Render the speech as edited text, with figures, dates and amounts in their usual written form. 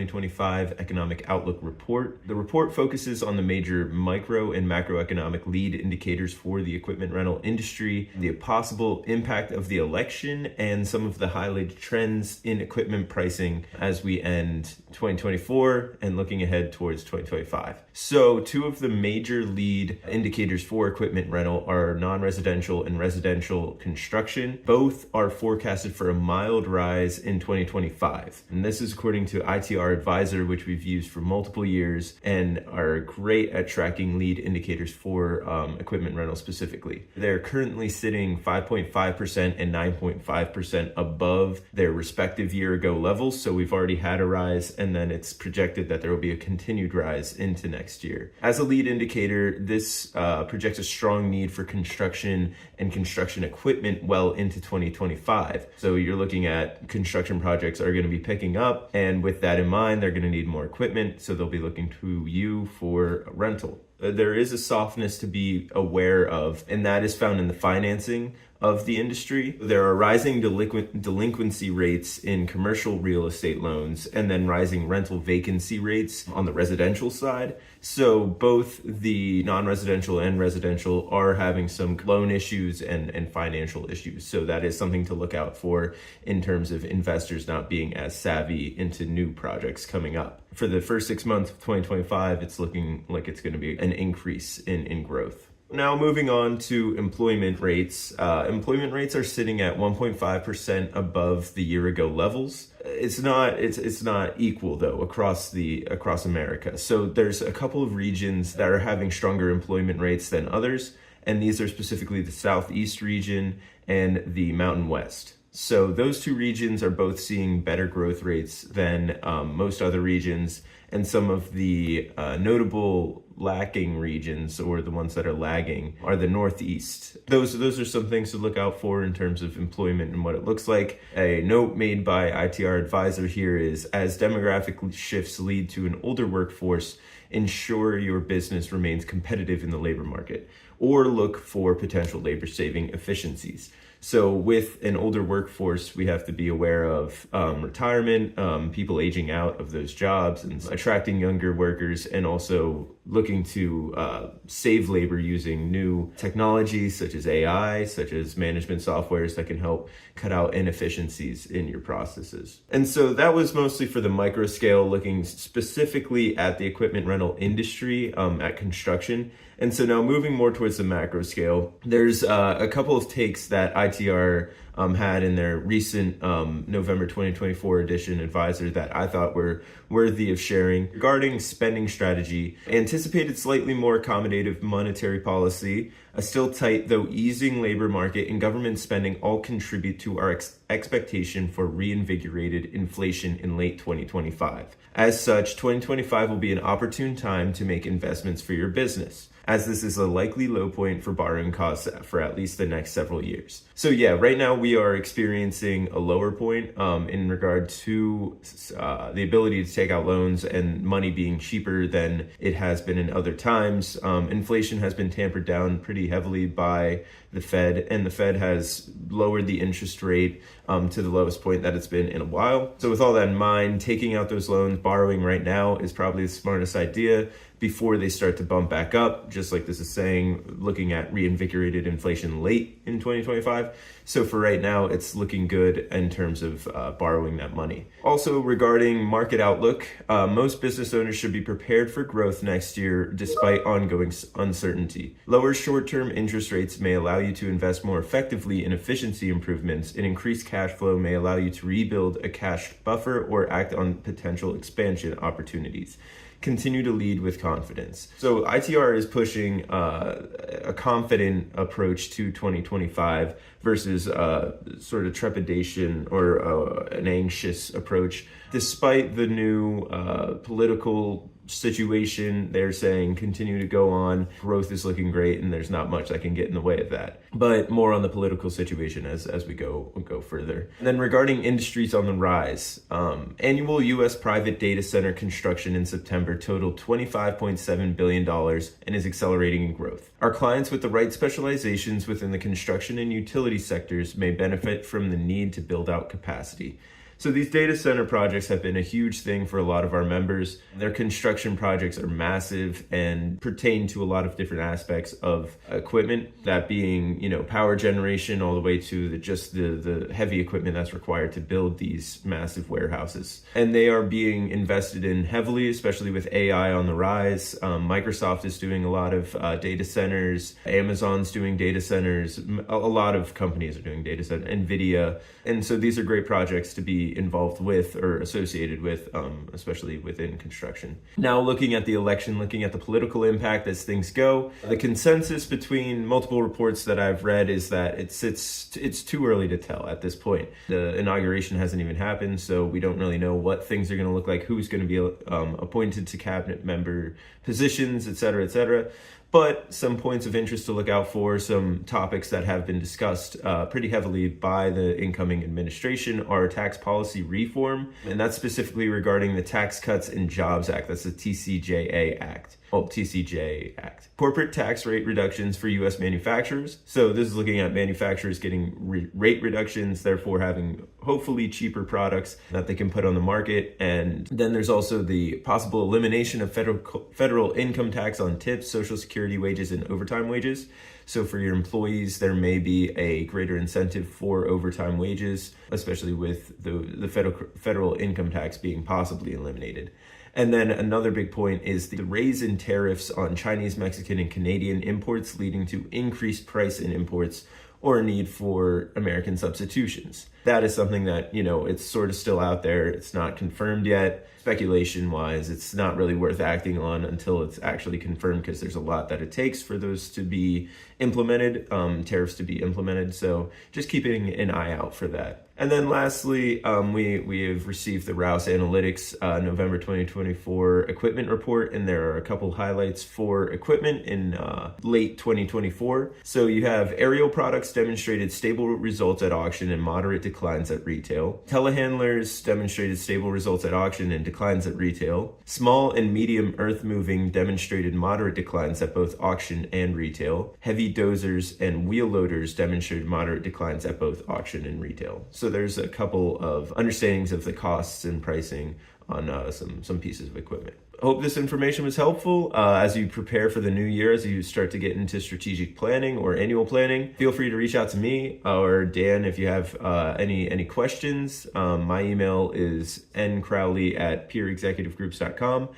2025 Economic Outlook Report. The report focuses on the major micro and macroeconomic lead indicators for the equipment rental industry, the possible impact of the election, and some of the highlighted trends in equipment pricing as we end 2024 and looking ahead towards 2025. So two of the major lead indicators for equipment rental are non-residential and residential construction. Both are forecasted for a mild rise in 2025. And this is according to ITR Advisor, which we've used for multiple years and are great at tracking lead indicators for equipment rental specifically. They're currently sitting 5.5% and 9.5% above their respective year ago levels. So we've already had a rise, and then it's projected that there will be a continued rise into next year. As a lead indicator, this projects a strong need for construction and construction equipment well into 2025. So you're looking at construction projects are going to be picking up, and with that in mind, they're going to need more equipment, so they'll be looking to you for rental. There is a softness to be aware of, and that is found in the financing of the industry. There are rising delinquency rates in commercial real estate loans, and then rising rental vacancy rates on the residential side. So both the non-residential and residential are having some loan issues and financial issues. So that is something to look out for in terms of investors not being as savvy into new projects coming up. For the first 6 months of 2025, it's looking like it's going to be an increase in growth. Now moving on to employment rates. Employment rates are sitting at 1.5% above the year ago levels. It's not equal though across America. So there's a couple of regions that are having stronger employment rates than others, and these are specifically the Southeast region and the Mountain West. So those two regions are both seeing better growth rates than most other regions, and some of the notable lacking regions, or the ones that are lagging, are the Northeast. Those are some things to look out for in terms of employment and what it looks like. A note made by ITR Advisor here is, as demographic shifts lead to an older workforce, ensure your business remains competitive in the labor market, or look for potential labor saving efficiencies. So with an older workforce, we have to be aware of retirement, people aging out of those jobs, and attracting younger workers, and also looking to save labor using new technologies such as AI, such as management softwares that can help cut out inefficiencies in your processes. And so that was mostly for the micro scale, looking specifically at the equipment rental industry, at construction. And so now moving more towards the macro scale, there's a couple of takes that ITR had in their recent November 2024 edition advisor that I thought were worthy of sharing. Regarding spending strategy, anticipated slightly more accommodative monetary policy, a still tight though easing labor market, and government spending all contribute to our expectation for reinvigorated inflation in late 2025. As such, 2025 will be an opportune time to make investments for your business, as this is a likely low point for borrowing costs for at least the next several years. So yeah, right now we are experiencing a lower point in regard to the ability to take out loans and money being cheaper than it has been in other times. Inflation has been tampered down pretty heavily by the Fed, and the Fed has lowered the interest rate to the lowest point that it's been in a while. So with all that in mind, taking out those loans, borrowing right now is probably the smartest idea before they start to bump back up, just like this is saying, looking at reinvigorated inflation late in 2025. So for right now, it's looking good in terms of borrowing that money. Also regarding market outlook, most business owners should be prepared for growth next year despite ongoing uncertainty. Lower short-term interest rates may allow you to invest more effectively in efficiency improvements, and increased cash flow may allow you to rebuild a cash buffer or act on potential expansion opportunities. Continue to lead with confidence. So ITR is pushing a confident approach to 2025 versus sort of trepidation or an anxious approach. Despite the new political situation, they're saying continue to go on. Growth is looking great, and there's not much that can get in the way of that. But more on the political situation as we go further. And then regarding industries on the rise, annual U.S. private data center construction in September totaled $25.7 billion and is accelerating in growth. Our clients with the right specializations within the construction and utility sectors may benefit from the need to build out capacity. So these data center projects have been a huge thing for a lot of our members. Their construction projects are massive and pertain to a lot of different aspects of equipment, that being, power generation all the way to the heavy equipment that's required to build these massive warehouses. And they are being invested in heavily, especially with AI on the rise. Microsoft is doing a lot of data centers. Amazon's doing data centers. A lot of companies are doing data centers. NVIDIA. And so these are great projects to be involved with or associated with, especially within construction. Now, looking at the election, looking at the political impact as things go, the consensus between multiple reports that I've read is that it's too early to tell at this point. The inauguration hasn't even happened, so we don't really know what things are going to look like, who's going to be appointed to cabinet member positions, et cetera, et cetera. But some points of interest to look out for, some topics that have been discussed pretty heavily by the incoming administration are tax policy reform, and that's specifically regarding the Tax Cuts and Jobs Act. That's the TCJA Act. TCJ Act. Corporate tax rate reductions for U.S. manufacturers. So this is looking at manufacturers getting rate reductions, therefore having hopefully cheaper products that they can put on the market. And then there's also the possible elimination of federal income tax on tips, Social Security wages, and overtime wages. So for your employees, there may be a greater incentive for overtime wages, especially with the federal income tax being possibly eliminated. And then another big point is the raise in tariffs on Chinese, Mexican, and Canadian imports, leading to increased price in imports or a need for American substitutions. That is something that, it's sort of still out there. It's not confirmed yet. Speculation-wise, it's not really worth acting on until it's actually confirmed, because there's a lot that it takes for those to be implemented, tariffs to be implemented. So just keeping an eye out for that. And then lastly, we have received the Rouse Analytics November 2024 equipment report, and there are a couple highlights for equipment in late 2024. So you have aerial products demonstrated stable results at auction and moderate declines at retail. Telehandlers demonstrated stable results at auction and declines at retail. Small and medium earth moving demonstrated moderate declines at both auction and retail. Heavy dozers and wheel loaders demonstrated moderate declines at both auction and retail. So there's a couple of understandings of the costs and pricing on some pieces of equipment. Hope this information was helpful as you prepare for the new year, as you start to get into strategic planning or annual planning. Feel free to reach out to me or Dan if you have any questions. My email is ncrowley@peerexecutivegroups.com.